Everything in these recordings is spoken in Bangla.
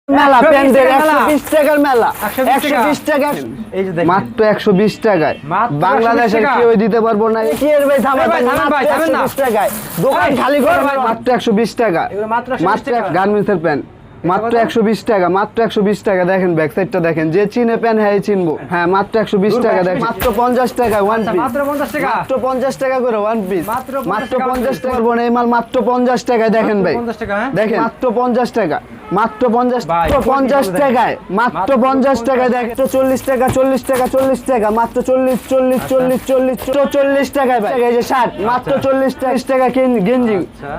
মেলা প্যান্ডের 120 টাকার মেলা 120 টাকা মাত্র 120 টাকায় বাংলাদেশের কেউ দিতে পারবো না কি এর ভাই থামেন ভাই 120 টাকায় দোকান খালি করে মাত্র 120 টাকা মাত্র গার্মেন্টসের প্যান্ট মাত্র 120 টাকা মাত্র 120 টাকা দেখেন ব্যাক সাইডটা দেখেন যে চিনে প্যান্ট হ্যাঁ চিনবো হ্যাঁ মাত্র 120 টাকা দেখেন মাত্র 50 টাকা ওয়ান পিস মাত্র 50 টাকা করে ওয়ান পিস মাত্র 50 টাকা বনে এই মাল মাত্র 50 টাকায় দেখেন ভাই দেখেন মাত্র 50 টাকা মাত্র 50 টাকায় মাত্র 50 টাকায় দেখেন 40 টাকা 40 টাকা 40 টাকা মাত্র 40 টাকায় ভাই এই যে শার্ট মাত্র 40 টাকা গেঞ্জি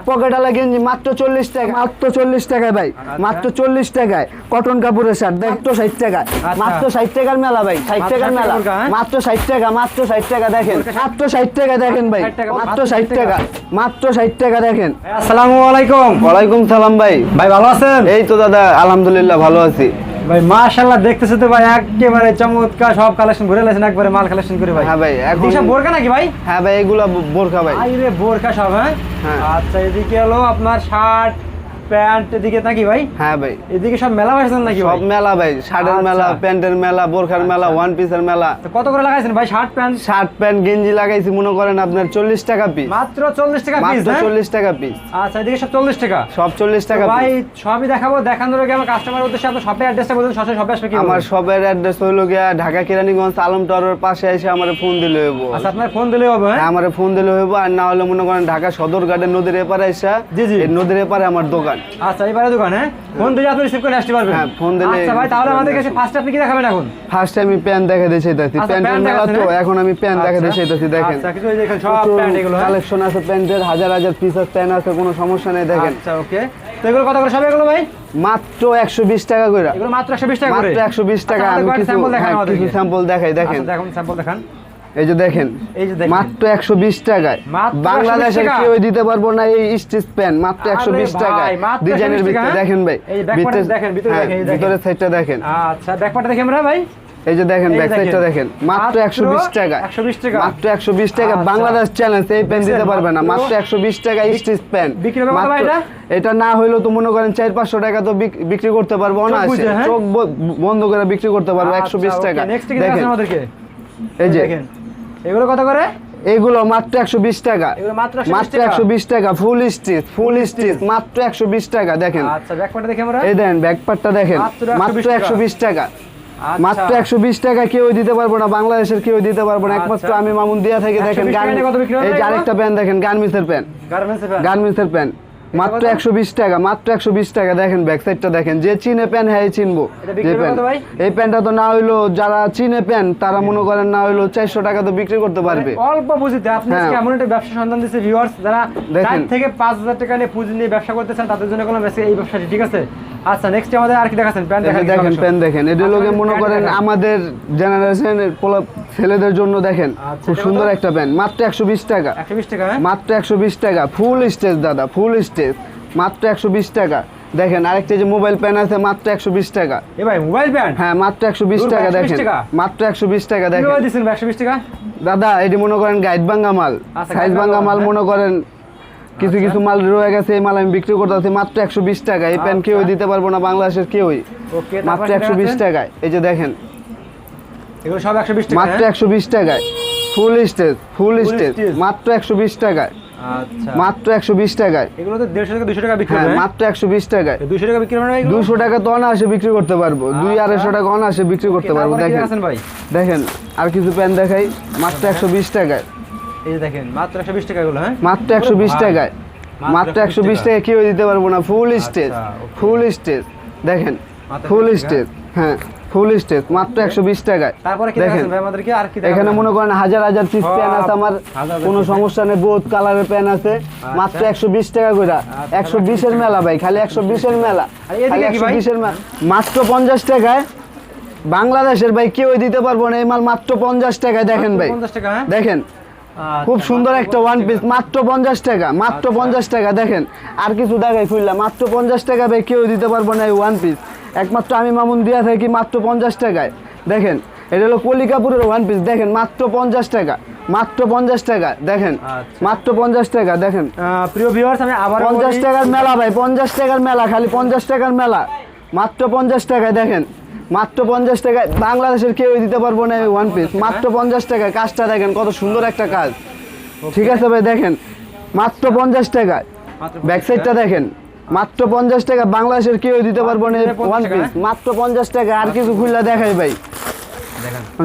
পকেটওয়ালা গেঞ্জি মাত্র 40 টাকা মাত্র 40 টাকায় ভাই মাত্র 40 টাকায় কটন কাপড়ের শার্ট দেখতো 60 টাকা মাত্র 60 টাকার মেলা ভাই 60 টাকার মেলা মাত্র 60 টাকা মাত্র 60 টাকা দেখেন মাত্র 60 টাকা দেখেন ভাই মাত্র 60 টাকা মাত্র 60 টাকা দেখেন আসসালামু আলাইকুম। ওয়ালাইকুম সালাম ভাই ভাই ভালো আছেন? এই তো দাদা আলহামদুলিল্লাহ ভালো আছি ভাই মাশাআল্লাহ দেখতেছে তো ভাই একেবারে চমৎকার সব কালেকশন ঘুরে লাইছেন একবারে মাল কালেকশন করে ভাই। হ্যাঁ ভাই এখন সব বোরকা নাকি ভাই? হ্যাঁ ভাই এগুলা বোরকা ভাই আইরে বোরকা সব হ্যাঁ আচ্ছা এদিকে হলো আপনার শার্ট প্যান্ট এদিকে নাকি ভাই? হ্যাঁ ভাই এদিকে সব মেলা বসেছেন নাকি ভাই? সব মেলা ভাই শার্টের মেলা প্যান্টের মেলা বোরখার মেলা ওয়ান পিসের মেলা কত করে লাগাইছেন ভাই শার্ট প্যান্ট গেঞ্জি লাগাইছি মনে করেন আপনার 40 টাকা পিস মাত্র 40 টাকা পিস মাত্র 40 টাকা পিস আচ্ছা এদিকে সব 40 টাকা সব 40 টাকা ভাই সবই দেখাবো দেখানোর আগে আমার কাস্টমার উদ্দেশ্যে আপনার শপের অ্যাড্রেসটা বলুন সরাসরি শপে আসবে কি আমার শপের অ্যাড্রেস হলো গিয়া ঢাকা কেরানীগঞ্জ আলম টাওয়ারের পাশে এসে আমারে ফোন দিলে হইব। আচ্ছা আপনার ফোন দিলে হবে হ্যাঁ আমারে ফোন দিলে হইব আর না হলে মনে করেন ঢাকা সদর ঘাটের নদীর এপারে এসে এই নদীর এপারে আমার দোকান আচ্ছা এবারে দোকান হ্যাঁ ফোন দিলে আপনি রিসিভ করে আসতে পারবেন হ্যাঁ ফোন দিলে আচ্ছা ভাই তাহলে আমাদের কাছে ফার্স্ট আপনি কি দেখাবেন এখন ফার্স্ট আমি প্যান্ট দেখা দিয়েছি প্যান্টের মেলা তো এখন আমি প্যান্ট দেখা দিয়েছি দেখেন আচ্ছা কিছু দেখেন সব প্যান্ট এগুলো কালেকশন আছে প্যান্টের হাজার হাজার পিসের প্যান্ট আছে কোনো সমস্যা নেই দেখেন আচ্ছা ওকে তো এগুলো কত করে সব এগুলো ভাই মাত্র 120 টাকা করে এগুলো মাত্র 120 টাকা করে মাত্র 120 টাকা আমি কিছু স্যাম্পল দেখাই দেখেন আচ্ছা দেখুন স্যাম্পল দেখান এই যে দেখেন মাত্র 120 টাকায় বাংলাদেশের কেউ দিতে পারবো না এই স্টিচ প্যান্ট মাত্র 120 টাকায় ডিজাইনের ভিতরে দেখেন ভাই ভিতরে সাইডটা দেখেন আচ্ছা ব্যাকপার্টটা দেখেন আমরা ভাই এই যে দেখেন ব্যাক সাইডটা দেখেন মাত্র 120 টাকা 120 টাকা মাত্র 120 টাকা বাংলাদেশ চ্যালেঞ্জ এই প্যান্ট দিতে পারবে না মাত্র 120 টাকা স্টিচ প্যান্ট বিক্রি হবে কত ভাই এটা না হইলো তো মনে করেন 400-500 টাকা তো বিক্রি করতে পারবো না চোখ বন্ধ করে বিক্রি করতে পারবো 120 টাকা দেখেন আমাদেরকে এই যে দেখেন এগুলো কত করে এগুলো মাত্র 120 টাকা এগুলো মাত্র 120 টাকা ফুল স্টিচ মাত্র 120 টাকা দেখেন আচ্ছা ব্যাকপার্টটা দেখে আমরা এই দেখেন ব্যাকপার্টটা দেখেন মাত্র 120 টাকা মাত্র 120 টাকা কেউ দিতে পারবো না বাংলাদেশের কেউ দিতে পারবো না একমাত্র আমি মামুন দিয়া থেকে দেখেন এই যে আরেকটা প্যান্ট দেখেন গার্মেন্টসের প্যান্ট মাত্র 120 টাকা মাত্র 120 টাকা দেখেন ব্যাক সাইডটা দেখেন যে চিনে প্যান্ট হ্যাঁ চিনবো এই প্যান্টটা তো না হইলো যারা চিনে প্যান্ট তারা মনে করেন না হইলো 400 টাকা তো বিক্রি করতে পারবে অল্প পুঁজিতে আপনি কেমন একটা ব্যবসা সন্ধান দিচ্ছে ভিউয়ার্স যারা 4 থেকে 5000 টাকা নিয়ে পুঁজি নিয়ে ব্যবসা করতেছেন তাদের জন্য কোনো মেসেজ এই ব্যবসাটি ঠিক আছে আচ্ছা নেক্সট আমাদের আর কি দেখাচ্ছেন প্যান্ট দেখেন প্যান্ট দেখেন এটা লোকে মনে করেন আমাদের জেনারেশনের ছেলেদের জন্য দেখেন খুব সুন্দর একটা প্যান্ট মাত্র 120 টাকা 120 টাকা মাত্র 120 টাকা ফুল স্টেজ দাদা ফুল স্টেজ মাত্র 120 টাকা দেখেন আরেকটা যে মোবাইল প্যান্ট আছে মাত্র 120 টাকা এ ভাই মোবাইল প্যান্ট হ্যাঁ মাত্র 120 টাকা দেখেন মাত্র 120 টাকা দেখেন কি দিছেন 120 টাকা দাদা এটি মনে করেন গাইড ভাঙা মাল সাইজ ভাঙা মাল মনে করেন কিছু কিছু মাল রয়ে গেছে এই মাল আমি বিক্রি করতেছি মাত্র 120 টাকা এই প্যান্ট কেউ দিতে পারবো না বাংলাদেশের কেউই মাত্র 120 টাকায় এই যে দেখেন এগুলো সব 120 টাকা মাত্র 120 টাকায় ফুল স্টেজ মাত্র 120 টাকায় আচ্ছা মাত্র 120 টাকায় এগুলো তো 150 টাকা 200 টাকা বিক্রি হয় মাত্র 120 টাকায় 200 টাকা বিক্রি হয় না 200 টাকা তো অনায়াসে বিক্রি করতে পারবো 200-250 টাকা অনায়াসে বিক্রি করতে পারবো দেখেন দেখেন আর কিছু প্যান্ট দেখাই মাত্র 120 টাকায় এই যে দেখেন মাত্র 120 টাকা এগুলো হ্যাঁ মাত্র 120 টাকায় মাত্র 120 টাকা কেউ দিতে পারবো না ফুল স্টেজ দেখেন ফুল স্টেজ হ্যাঁ ফুল স্টেজ মাত্র 120 টাকায় তারপরে কি দেখাচ্ছেন ভাই আমাদেরকে আর কি এখানে মনে করেন হাজার হাজার পিস প্যান আছে আমার কোনো সমস্যা নেই বহুত কালারের প্যান আছে মাত্র 120 টাকা করে 120 এর মেলা ভাই খালি 120 এর মেলা 120 এর মাত্র 50 টাকায় বাংলাদেশের ভাই কেউ দিতে পারবো না এই মাল মাত্র 50 টাকায় দেখেন ভাই দেখেন খুব সুন্দর একটা ওয়ান পিস মাত্র 50 টাকা মাত্র 50 টাকা দেখেন আর কিছু দেখাই খুললা মাত্র 50 টাকা ভাই কেউ দিতে পারবো না এই ওয়ান পিস একমাত্র আমি মামুন দিয়া থাকি মাত্র 50 টাকায় দেখেন এটা হলো কলিকাপুরের ওয়ান পিস দেখেন মাত্র 50 টাকা মাত্র 50 টাকা দেখেন মাত্র 50 টাকা দেখেন প্রিয় ভিউয়ার্স আমি আবার 50 টাকার মেলা ভাই 50 টাকার মেলা খালি 50 টাকার মেলা মাত্র 50 টাকায় দেখেন, মাত্র 50 টাকায় বাংলাদেশের কেউ দিতে পারবো না এই ওয়ান পিস, মাত্র 50 টাকায়। কাজটা দেখেন কত সুন্দর একটা কাজ, ঠিক আছে ভাই দেখেন মাত্র 50 টাকায়। ব্যাক সাইডটা দেখেন মাত্র 50 টাকা, বাংলাদেশের কেউ দিতে পারবো না ওয়ান পিস, মাত্র 50 টাকা। আর কিছু খুললা দেখাই ভাই,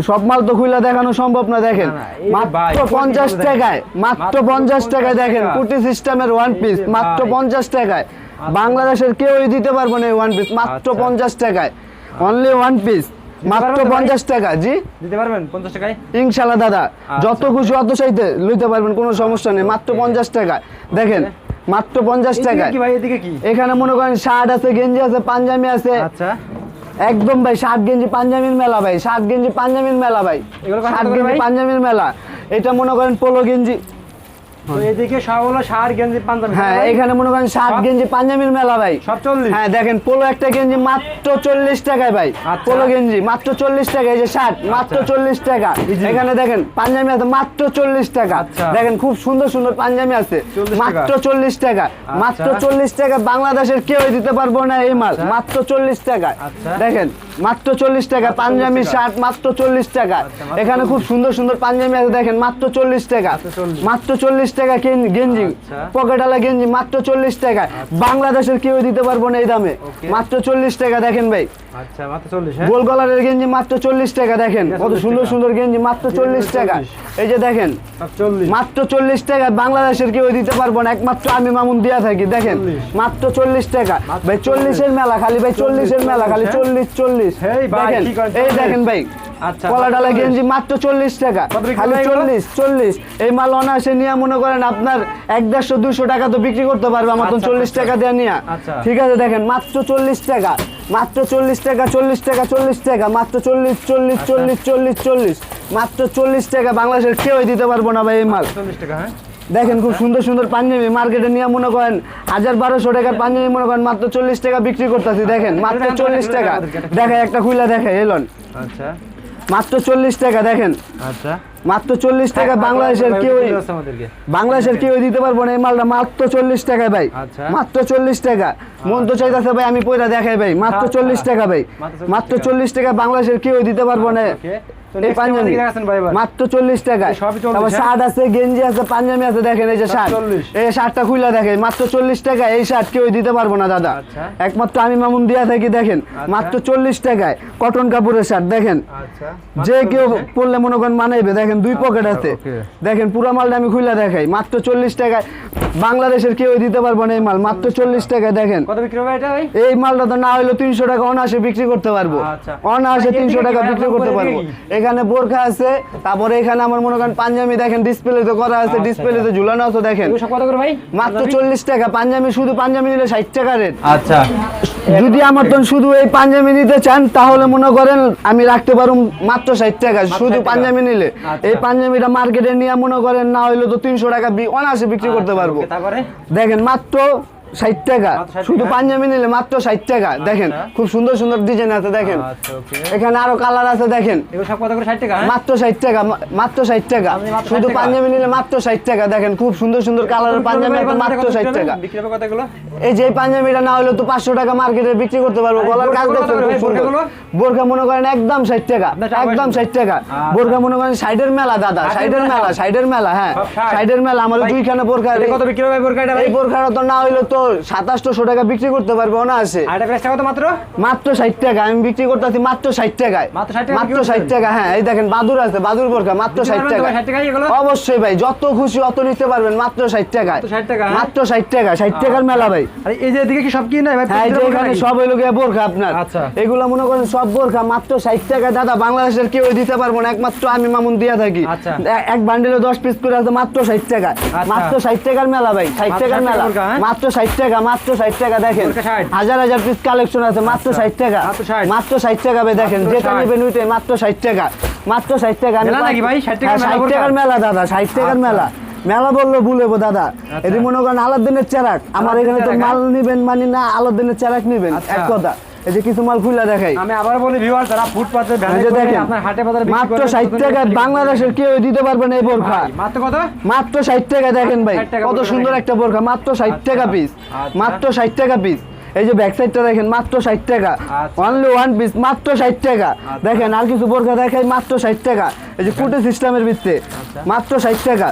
সব মাল তো খুললা দেখানো সম্ভব না, দেখেন মাত্র 50 টাকায়, মাত্র 50 টাকায় দেখেন কুটি সিস্টেমের ওয়ান পিস, মাত্র 50 টাকায়। বাংলাদেশের কেউই দিতে পারবো না ওয়ান পিস, মাত্র 50 টাকায়, অনলি ওয়ান পিস, মাত্র 50 টাকা। জি দিতে পারবেন 50 টাকায় ইনশাআল্লাহ দাদা, যত খুশি অত চাইতে লইতে পারবেন, কোনো সমস্যা নেই, মাত্র 50 টাকা দেখেন, মাত্র 50 টাকা। কি ভাই এদিকে কি? এখানে মনে করেন শার্ট আছে, গেঞ্জি আছে, পাঞ্জাবি আছে। আচ্ছা একদম ভাই শার্ট গেঞ্জি পাঞ্জাবির মেলা ভাই, শার্ট গেঞ্জি পাঞ্জাবির মেলা ভাই, শার্ট গেঞ্জি পাঞ্জাবির মেলা। এটা মনে করেন পোলো গেঞ্জি, তো এদিকে সব হলো শার্ট গেঞ্জি পাঞ্জাবি। হ্যাঁ এখানে মনে করেন শার্ট গেঞ্জি পাঞ্জাবির মেলা ভাই, সব 40। হ্যাঁ দেখেন পোলো একটা গেঞ্জি মাত্র 40 টাকায় ভাই, পোলো গেঞ্জি মাত্র 40 টাকা। এই যে শার্ট মাত্র 40 টাকা। এখানে দেখেন পাঞ্জাবি আছে মাত্র 40 টাকা, দেখেন খুব সুন্দর সুন্দর পাঞ্জাবি আছে মাত্র 40 টাকা, মাত্র 40 টাকা। বাংলাদেশের কেউ দিতে পারবো না এই মাল, মাত্র 40 টাকা দেখেন, মাত্র 40 টাকা। পাঞ্জাবি শার্ট মাত্র 40 টাকা। এখানে খুব সুন্দর সুন্দর পাঞ্জাবি আছে দেখেন মাত্র 40 টাকা, মাত্র 40 টাকা। গেঞ্জি পকেটালা গেঞ্জি মাত্র 40 টাকা। বাংলাদেশের কেউ দিতে পারবো না এই দামে, মাত্র 40 টাকা দেখেন ভাই। আচ্ছা মাত্র 40। গোল গলারের গেঞ্জি মাত্র 40 টাকা দেখেন, কত সুন্দর সুন্দর গেঞ্জি মাত্র 40 টাকা। এই যে দেখেন মাত্র 40 টাকা। বাংলাদেশের কেউ দিতে পারবো না, একমাত্র আমি মামুন দিয়া থাকি দেখেন, মাত্র 40 টাকা ভাই। 40-এর মেলা খালি ভাই, 40-এর মেলা খালি, 40 দেখেন। এই দেখেন ভাই কলাডালা গেঞ্জি মাত্র 40 টাকা খালি, 40। এই মাল অনায়াসে নিয়ে মনে করেন আপনার 150-200 টাকা তো বিক্রি করতে পারবে আমার তো 40 টাকা দিয়ে নিয়ে, ঠিক আছে দেখেন মাত্র 40 টাকা, মাত্র 40 টাকা, 40 টাকা, 40 টাকা, মাত্র 40 মাত্র 40 টাকা। বাংলাদেশের কেউ দিতে পারবো না ভাই এই মাল 40 টাকা। হ্যাঁ দেখেন খুব সুন্দর সুন্দর পাঞ্জাবি মার্কেটে নিয়ে মনে করেন 1000-1200 টাকার পাঞ্জাবি মনে করেন মাত্র 40 টাকা বিক্রি করতেছি দেখেন, মাত্র 40 টাকা। দেখেন একটা খুইলা দেখে এলন, আচ্ছা মাত্র 40 টাকা দেখেন, আচ্ছা মাত্র 40 টাকা। বাংলাদেশের কেউ দিতে পারবো না এই মালটা, মাত্র 40 টাকা ভাই, মাত্র 40 টাকা। মন তো চাইতেছে ভাই আমি পয়লা দেখাই ভাই, মাত্র 40 টাকা ভাই, মাত্র 40 টাকা। বাংলাদেশের কেউ দিতে পারবো না এই পাঞ্জাবি, মাত্র 40 টাকা। তারপর শার্ট আছে, গেঞ্জি আছে, পাঞ্জাবি আছে দেখেন, এই যে শার্ট, এই শার্টটা খুইলা দেখেন মাত্র 40 টাকা। এই শার্ট কেউ দিতে পারবো না দাদা, একমাত্র আমি মামুন দিয়া থাকি দেখেন, মাত্র 40 টাকায়। কটন কাপড়ের শার্ট দেখেন, যে কেউ পরলে মনে করেন মানাইবে দেখেন, 2 পকেট আছে দেখেন, পুরো মালটা আমি খুইলা দেখাই মাত্র 40 টাকায়। বাংলাদেশের কেউ দিতে পারবো না এই মাল, মাত্র 40 টাকায় দেখেন। কত বিক্রি হবে এটা ভাই? এই মালটা তো না হইলো 300 টাকা অনায়াসে বিক্রি করতে পারবো, অনায়াসে 300 টাকা বিক্রি করতে পারবো। এখানে বোরখা আছে, তারপরে এখানে আমার মনে করেন পাঞ্জাবি দেখেন ডিসপ্লেতে করা আছে, ডিসপ্লেতে ঝুলানো আছে দেখেন, কত করে ভাই? মাত্র 40 টাকা। পাঞ্জাবি শুধু পাঞ্জাবি নিলে 60 টাকা রেট। আচ্ছা যদি আমার তো শুধু এই পাঞ্জাবি নিতে চান তাহলে মনে করেন আমি রাখতে পারবো মাত্র 60 টাকা শুধু পাঞ্জাবি নিলে। এই পাঞ্জাবিটা মার্কেটে নিয়ে মনে করেন না হইলো তো 300 টাকা অনায়াসে বিক্রি করতে পারবো। দেখেন মাত্র 60 টাকা শুধু পাঞ্জাবি নিলে, মাত্র 60 টাকা দেখেন, খুব সুন্দর সুন্দর ডিজাইন আছে দেখেন, এখানে আরো কালার আছে দেখেন, মাত্র 60 টাকা, মাত্র 60 টাকা শুধু পাঞ্জাবি নিলে, মাত্র 60 টাকা দেখেন, খুব সুন্দর সুন্দর কালারের পাঞ্জাবি আছে মাত্র 60 টাকা। এই যে পাঞ্জাবিটা না হলে তো 500 টাকা মার্কেটে বিক্রি করতে পারবো। গলার কাজ দেখছেন খুব সুন্দর। বোরখা মনে করেন একদম 60 টাকা, একদম 60 টাকা। বোরখা মনে করেন সাইডের মেলা দাদা, সাইডের মেলা, সাইডের মেলা, হ্যাঁ সাইডের মেলা। আমার দুইখানে বোরখা, কত বিক্রি হবে বোরখাটা? এই বোরখাটা তো না হইলো তো 2700 টাকা বিক্রি করতে পারবো না আছে, মাত্র 60 টাকা আমি বিক্রি করতেছি, মাত্র 60 টাকায়, মাত্র 60 টাকা। হ্যাঁ এই দেখেন বাদুর আছে, বাদুর বোরখা মাত্র 60 টাকা। অবশ্যই ভাই যত খুশি অত নিতে পারবেন, মাত্র 60 টাকায়, মাত্র 60 টাকা, 60 টাকার মেলা ভাই। এই যে এদিকে কি সব কি নাই ভাই? হ্যাঁ এই যে এখানে সব হইলো গিয়া বোরখা আপনার, এগুলা মনে করেন সব বোরখা মাত্র 60 টাকা দাদা। বাংলাদেশের কেউ দিতে পারবো না, একমাত্র আমি মামুন দিয়া থাকি। এক বান্ডিলে 10 পিস করে আছে মাত্র 60 টাকা, মাত্র 60 টাকার মেলা ভাই, 60 টাকার মেলা, মাত্র 60 টাকা, মাত্র 60 টাকা দেখেন। হাজার হাজার পিস কালেকশন আছে মাত্র 60 টাকা, মাত্র 60 টাকা ভাই দেখেন, যেটা নেবেন ওইটাই মাত্র 60 টাকা, মাত্র 60 টাকা। 60 টাকার মেলা দাদা, 60 টাকার মেলা। মেলা বললো ভুলেবো দাদা, এটি মনে করেন আলাদিনের চেরাক। আমার এখানে তো মাল নিবেন মানে না আলাদিনের চেরাক নিবেন, এক কথা। এই যে কিছু মাল খুলে দেখাই, আমি আবার বলি ভিউয়ার যারা ফুটপাতে ভ্যানে আপনার হাটে বাজারে মাত্র 60 টাকা। বাংলাদেশের কেউ দিতে পারবে না এই বোরখা, মাত্র কত? মাত্র 60 টাকা দেখেন ভাই, কত সুন্দর একটা বোরখা, মাত্র 60 টাকা পিস, মাত্র 60 টাকা পিস। এই যে ব্যাক সাইডটা দেখেন মাত্র 60 টাকা, অনলি ওয়ান পিস মাত্র 60 টাকা। দেখেন আর কিছু বোরকা দেখাই মাত্র 60 টাকা। এই যে কুটে সিস্টেমের ভিতরে মাত্র 60 টাকা,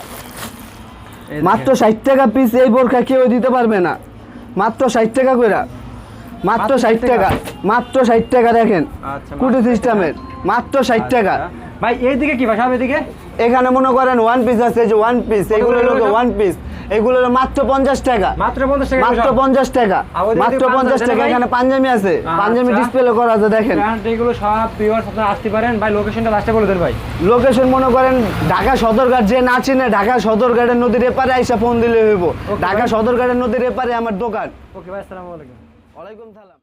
মাত্র 60 টাকা পিস। এই বোরকা কেউ দিতে পারবে না, মাত্র 60 টাকা কইরা, মাত্র 60 টাকা, মাত্র 60 টাকা। দেখেন কুটে সিস্টেমের মাত্র 60 টাকা। ভাই এইদিকে কি ভাই সব এদিকে? এখানে মনে করেন ওয়ান পিস আছে, যে ওয়ান পিস, এগুলো হলো ওয়ান পিস, এগুলো হলো মাত্র 50 টাকা, মাত্র 50 টাকা, মাত্র 50 টাকা, মাত্র 50 টাকা। এখানে পাঞ্জাবি আছে, পাঞ্জাবি ডিসপ্লে করা আছে দেখেন। এগুলো সব ভিউয়ার্স আপনারা আসতে পারেন। ভাই লোকেশনটা লাস্টে বলে দেন ভাই। লোকেশন মনে করেন ঢাকা সদরঘাট, যে না চিনে ঢাকা সদরঘাটের নদীর এপারে আইসা ফোন দিলে হইব। ঢাকা সদরঘাটের নদীর এপারে আমার দোকান। ওকে ভাই, আসসালামু আলাইকুম। ওয়ালাইকুম সালাম।